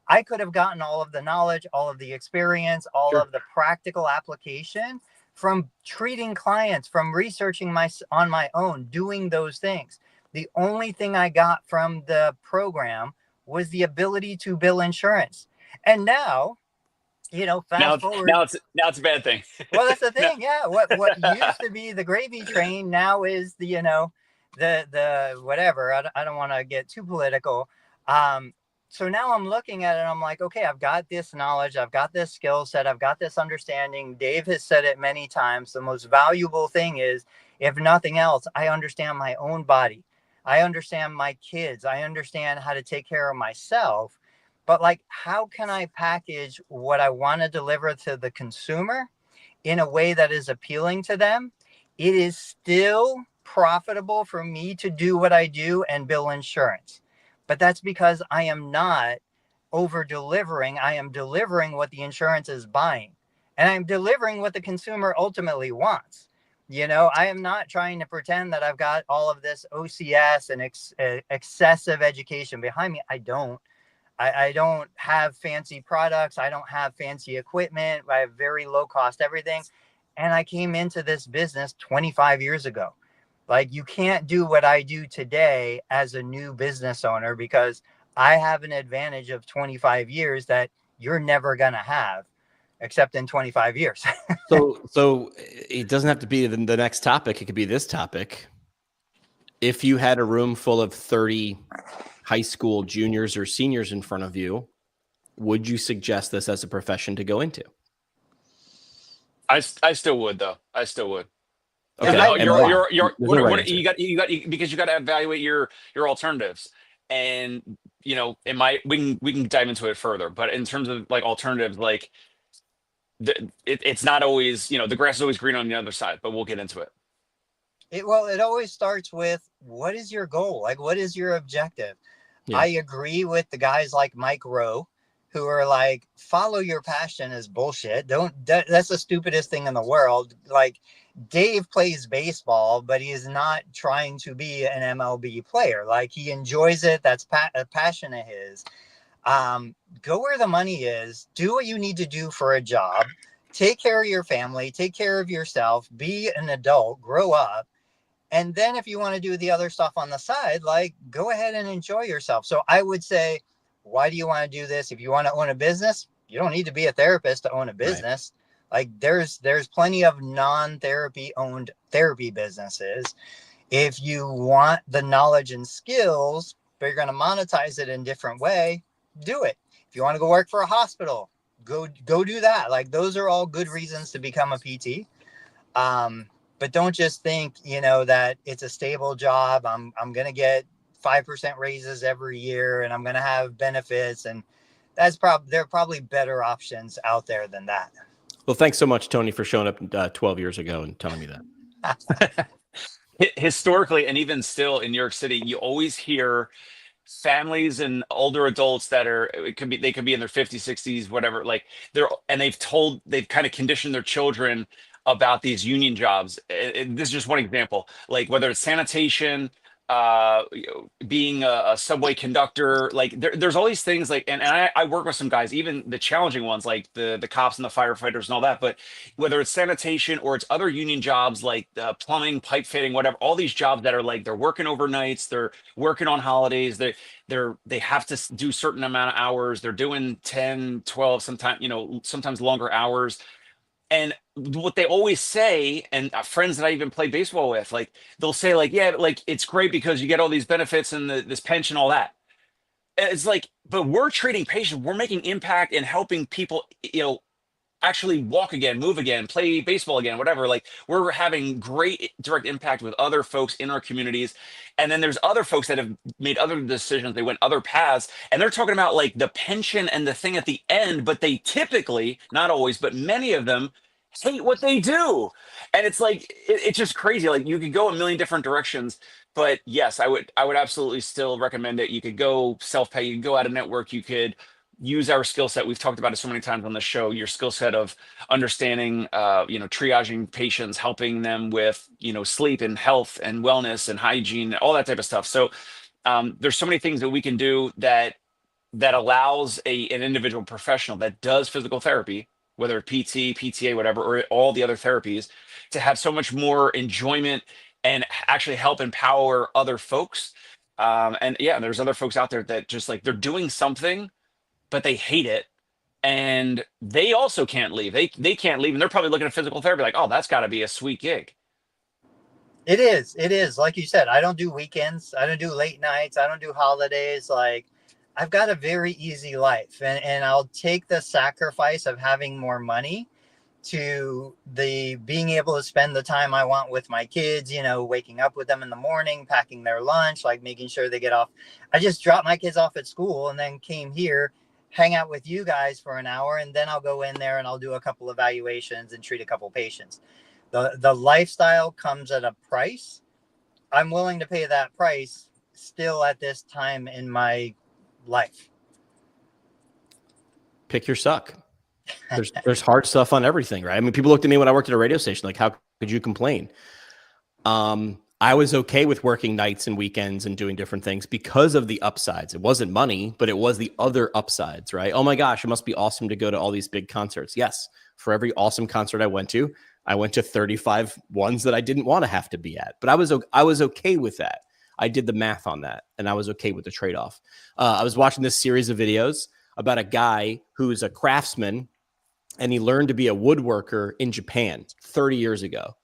I could have gotten all of the knowledge, all of the experience, all of the practical application from treating clients, from researching on my own, doing those things. The only thing I got from the program was the ability to bill insurance. And now, fast forward. Now it's a bad thing. Well, that's the thing. Yeah. What used to be the gravy train now is the whatever. I don't want to get too political. So now I'm looking at it. I'm like, okay, I've got this knowledge. I've got this skill set. I've got this understanding. Dave has said it many times. The most valuable thing is, if nothing else, I understand my own body. I understand my kids. I understand how to take care of myself. But how can I package what I want to deliver to the consumer in a way that is appealing to them? It is still profitable for me to do what I do and bill insurance. But that's because I am not over delivering. I am delivering what the insurance is buying. And I'm delivering what the consumer ultimately wants. I am not trying to pretend that I've got all of this OCS and excessive education behind me. I don't. I don't have fancy products. I don't have fancy equipment. I have very low cost everything. And I came into this business 25 years ago. You can't do what I do today as a new business owner, because I have an advantage of 25 years that you're never going to have, except in 25 years. So it doesn't have to be the next topic. It could be this topic. If you had a room full of 30 high school juniors or seniors in front of you, would you suggest this as a profession to go into? I still would, though. I still would. Okay. Because you got to evaluate your alternatives, and we can dive into it further. But in terms of alternatives, it's not always, the grass is always green on the other side. But we'll get into it. It always starts with, what is your goal? What is your objective? Yeah. I agree with the guys like Mike Rowe, who are like, follow your passion is bullshit. That's the stupidest thing in the world. Dave plays baseball, but he is not trying to be an MLB player. He enjoys it. That's a passion of his. Go where the money is. Do what you need to do for a job. Take care of your family. Take care of yourself. Be an adult. Grow up. And then if you want to do the other stuff on the side, go ahead and enjoy yourself. So I would say, why do you want to do this? If you want to own a business, you don't need to be a therapist to own a business. Right. There's plenty of non-therapy owned therapy businesses. If you want the knowledge and skills, but you're going to monetize it in a different way, do it. If you want to go work for a hospital, go do that. Those are all good reasons to become a PT. But don't just think, that it's a stable job. I'm going to get 5% raises every year and I'm going to have benefits. And there are probably better options out there than that. Well, thanks so much, Tony, for showing up 12 years ago and telling me that. Historically, and even still in New York City, you always hear families and older adults that they could be in their 50s, 60s, whatever. They've kind of conditioned their children about these union jobs. This is just one example. Whether it's sanitation, being a subway conductor. Like there's all these things like, and I work with some guys, even the challenging ones, like the cops and the firefighters and all that. But whether it's sanitation or it's other union jobs like plumbing, pipe fitting, whatever, all these jobs that are like, they're working overnights, they're working on holidays, they have to do certain amount of hours. They're doing 10, 12, sometimes, sometimes longer hours. And what they always say, and friends that I even play baseball with, like they'll say, like, yeah, like it's great because you get all these benefits and this pension, all that. And it's like, but we're treating patients, we're making impact and helping people, actually walk again, move again, play baseball again, whatever. Like we're having great direct impact with other folks in our communities. And then there's other folks that have made other decisions. They went other paths and they're talking about like the pension and the thing at the end, but they typically, not always, but many of them hate what they do. And it's like, it's just crazy. Like you could go a million different directions, but yes, I would absolutely still recommend it. You could go self-pay, you could go out of network, you could use our skill set. We've talked about it so many times on the show, your skill set of understanding, triaging patients, helping them with, sleep and health and wellness and hygiene, all that type of stuff. So there's so many things that we can do that allows an individual professional that does physical therapy, whether PT, PTA, whatever, or all the other therapies, to have so much more enjoyment and actually help empower other folks. And yeah, there's other folks out there that just like they're doing something but they hate it, and they also can't leave. They can't leave, and they're probably looking at physical therapy like, oh, that's got to be a sweet gig. It is. It is. Like you said, I don't do weekends. I don't do late nights. I don't do holidays. Like I've got a very easy life, and I'll take the sacrifice of having more money to the being able to spend the time I want with my kids, waking up with them in the morning, packing their lunch, like making sure they get off. I just dropped my kids off at school and then came here, hang out with you guys for an hour, and then I'll go in there and I'll do a couple evaluations and treat a couple patients. The lifestyle comes at a price. I'm willing to pay that price still at this time in my life. Pick your suck. There's hard stuff on everything, right? I mean, people looked at me when I worked at a radio station, like, how could you complain? I was okay with working nights and weekends and doing different things because of the upsides. It wasn't money, but it was the other upsides, right? Oh my gosh, it must be awesome to go to all these big concerts. Yes. For every awesome concert I went to 35 ones that I didn't want to have to be at, but I was okay with that. I did the math on that and I was okay with the trade-off. I was watching this series of videos about a guy who's a craftsman and he learned to be a woodworker in Japan 30 years ago.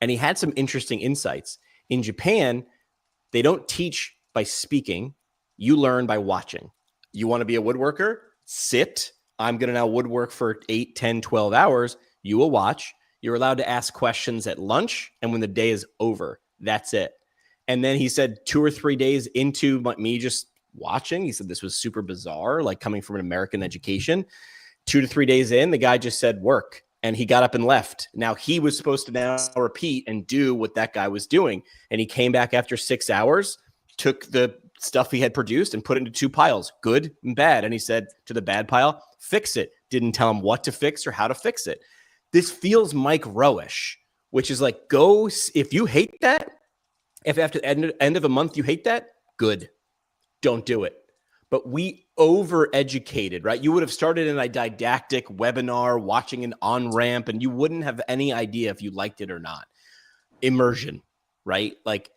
And he had some interesting insights. In Japan, they don't teach by speaking. You learn by watching. You want to be a woodworker? Sit. I'm going to now woodwork for 8, 10, 12 hours. You will watch. You're allowed to ask questions at lunch and when the day is over. That's it. And then he said 2 or 3 days into me just watching, he said this was super bizarre, like coming from an American education. 2 to 3 days in, the guy just said work. And he got up and left. Now he was supposed to now repeat and do what that guy was doing. And he came back after 6 hours, took the stuff he had produced and put it into 2 piles, good and bad. And he said to the bad pile, fix it. Didn't tell him what to fix or how to fix it. This feels Mike Rowish, which is like, if you hate that, if after the end of a month you hate that, good. Don't do it. But we over-educated, right? You would have started in a didactic webinar, watching an on-ramp, and you wouldn't have any idea if you liked it or not. Immersion, right? Like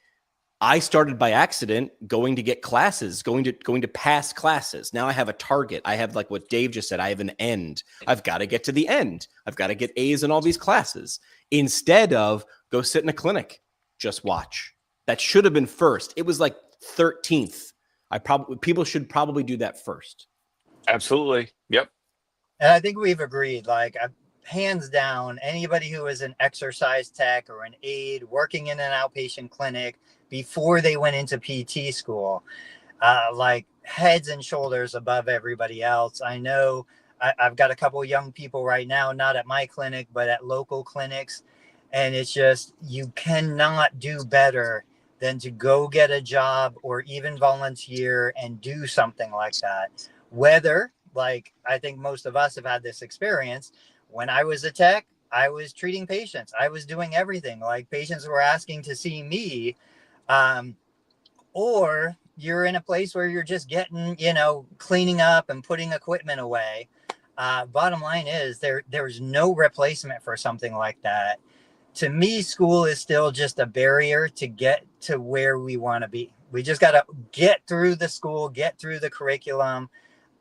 I started by accident going to get classes, going to pass classes. Now I have a target. I have, like what Dave just said, I have an end. I've got to get to the end. I've got to get A's in all these classes instead of go sit in a clinic, just watch. That should have been first. It was like 13th. People should probably do that first. Absolutely. Yep. And I think we've agreed, like hands down, anybody who is an exercise tech or an aide working in an outpatient clinic before they went into PT school, like heads and shoulders above everybody else. I know I've got a couple of young people right now, not at my clinic, but at local clinics. And it's just, you cannot do better than to go get a job or even volunteer and do something like that. Whether, like, I think most of us have had this experience. When I was a tech, I was treating patients. I was doing everything. Like patients were asking to see me. or you're in a place where you're just getting, cleaning up and putting equipment away. Bottom line is there's no replacement for something like that. To me, school is still just a barrier to get to where we want to be. We just got to get through the school, get through the curriculum.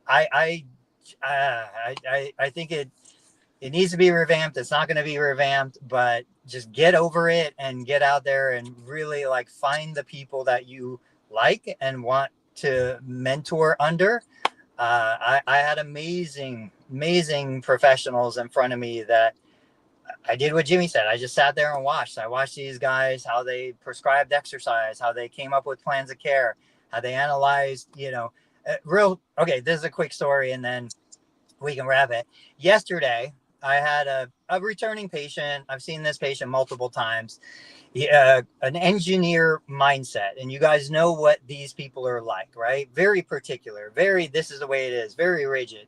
I think it needs to be revamped. It's not going to be revamped, but just get over it and get out there and really like find the people that you like and want to mentor under. I had amazing professionals in front of me that I did what Jimmy said. I just sat there and watched. I watched these guys, how they prescribed exercise, how they came up with plans of care, how they analyzed, okay, this is a quick story and then we can wrap it. Yesterday, I had a returning patient. I've seen this patient multiple times. An engineer mindset. And you guys know what these people are like, right? Very particular, this is the way it is, very rigid.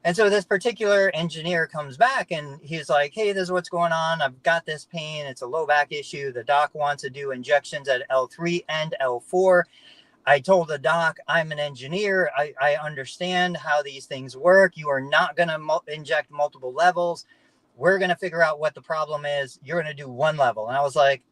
And so this particular engineer comes back and he's like, hey, this is what's going on. I've got this pain. It's a low back issue. The doc wants to do injections at L3 and L4. I told the doc, I'm an engineer. I understand how these things work. You are not going to inject multiple levels. We're going to figure out what the problem is. You're going to do one level. And I was like,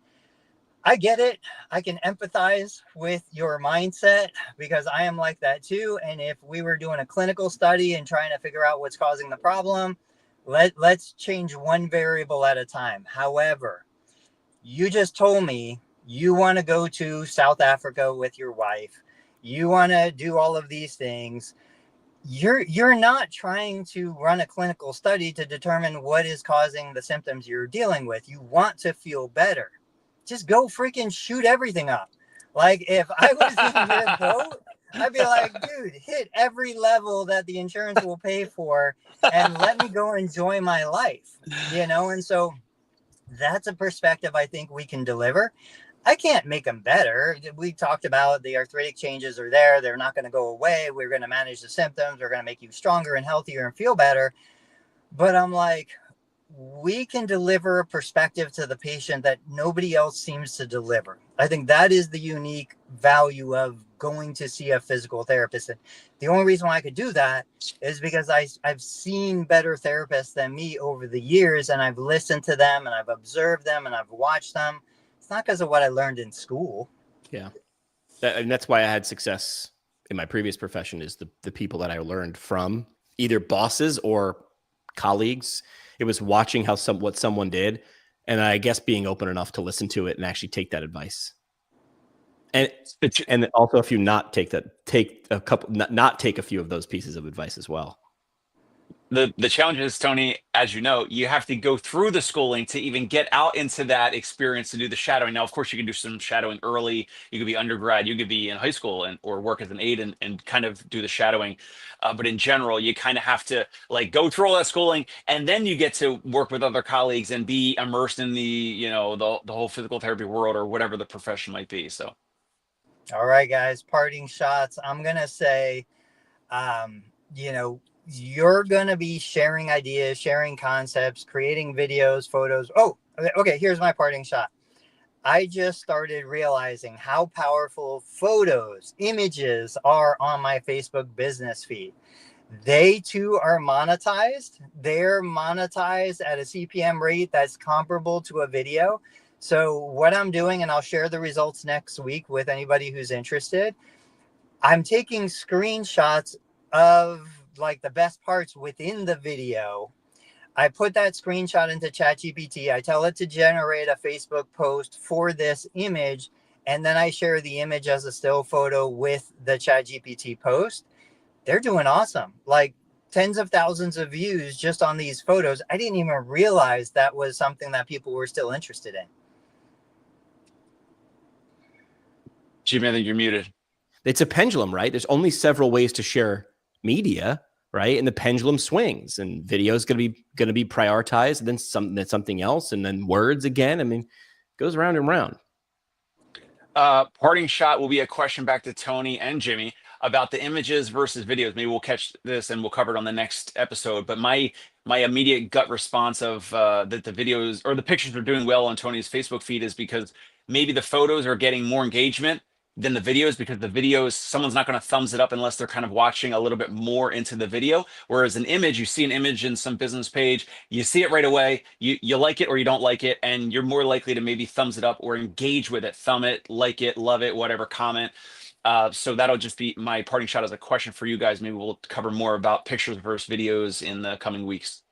I get it. I can empathize with your mindset because I am like that too. And if we were doing a clinical study and trying to figure out what's causing the problem, let's change one variable at a time. However, you just told me you want to go to South Africa with your wife. You want to do all of these things. You're not trying to run a clinical study to determine what is causing the symptoms you're dealing with. You want to feel better. Just go freaking shoot everything up. Like if I was in your boat, I'd be like, dude, hit every level that the insurance will pay for and let me go enjoy my life, And so that's a perspective I think we can deliver. I can't make them better. We talked about the arthritic changes are there. They're not going to go away. We're going to manage the symptoms. We're going to make you stronger and healthier and feel better. But I'm like, we can deliver a perspective to the patient that nobody else seems to deliver. I think that is the unique value of going to see a physical therapist. And the only reason why I could do that is because I've seen better therapists than me over the years, and I've listened to them and I've observed them and I've watched them. It's not because of what I learned in school. Yeah. And that's why I had success in my previous profession is the people that I learned from, either bosses or colleagues. It was watching what someone did, and I guess being open enough to listen to it and actually take that advice. And also, if you not take a few of those pieces of advice as well. The challenge is, Tony, as you know, you have to go through the schooling to even get out into that experience to do the shadowing. Now, of course, you can do some shadowing early. You could be undergrad, you could be in high school or work as an aide and kind of do the shadowing. But in general, you kind of have to like go through all that schooling, and then you get to work with other colleagues and be immersed in the whole physical therapy world or whatever the profession might be. So, all right, guys, parting shots. I'm gonna say, you're going to be sharing ideas, sharing concepts, creating videos, photos. Oh, okay. Here's my parting shot. I just started realizing how powerful photos, images are on my Facebook business feed. They too are monetized. They're monetized at a CPM rate that's comparable to a video. So what I'm doing, and I'll share the results next week with anybody who's interested, I'm taking screenshots of like the best parts within the video. I put that screenshot into ChatGPT. I tell it to generate a Facebook post for this image, and then I share the image as a still photo with the ChatGPT post. They're doing awesome. Like tens of thousands of views just on these photos. I didn't even realize that was something that people were still interested in. Jimmy, I think you're muted. It's a pendulum, right? There's only several ways to share media, right? And the pendulum swings, and video is going to be prioritized, and then something else, and then words again. I mean, it goes round and round. Parting shot will be a question back to Tony and Jimmy about the images versus videos. Maybe we'll catch this and we'll cover it on the next episode. But my immediate gut response of that the videos or the pictures are doing well on Tony's Facebook feed is because maybe the photos are getting more engagement than the videos, because the videos, someone's not going to thumbs it up unless they're kind of watching a little bit more into the video. Whereas an image, you see an image in some business page, you see it right away, you like it or you don't like it, and you're more likely to maybe thumbs it up or engage with it, thumb it, like it, love it, whatever, comment. So that'll just be my parting shot as a question for you guys. Maybe we'll cover more about pictures versus videos in the coming weeks.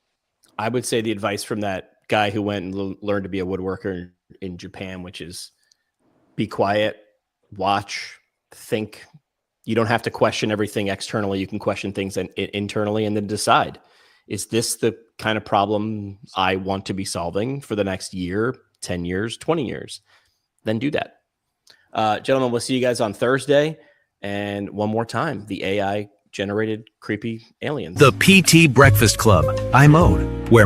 I would say the advice from that guy who went and learned to be a woodworker in Japan, which is be quiet, watch, think. You don't have to question everything externally. You can question things internally and then decide, is this the kind of problem I want to be solving for the next year, 10 years, 20 years? Then do that. Gentlemen, we'll see you guys on Thursday. And one more time, the AI generated creepy aliens. The PT Breakfast Club. I'm Ode, where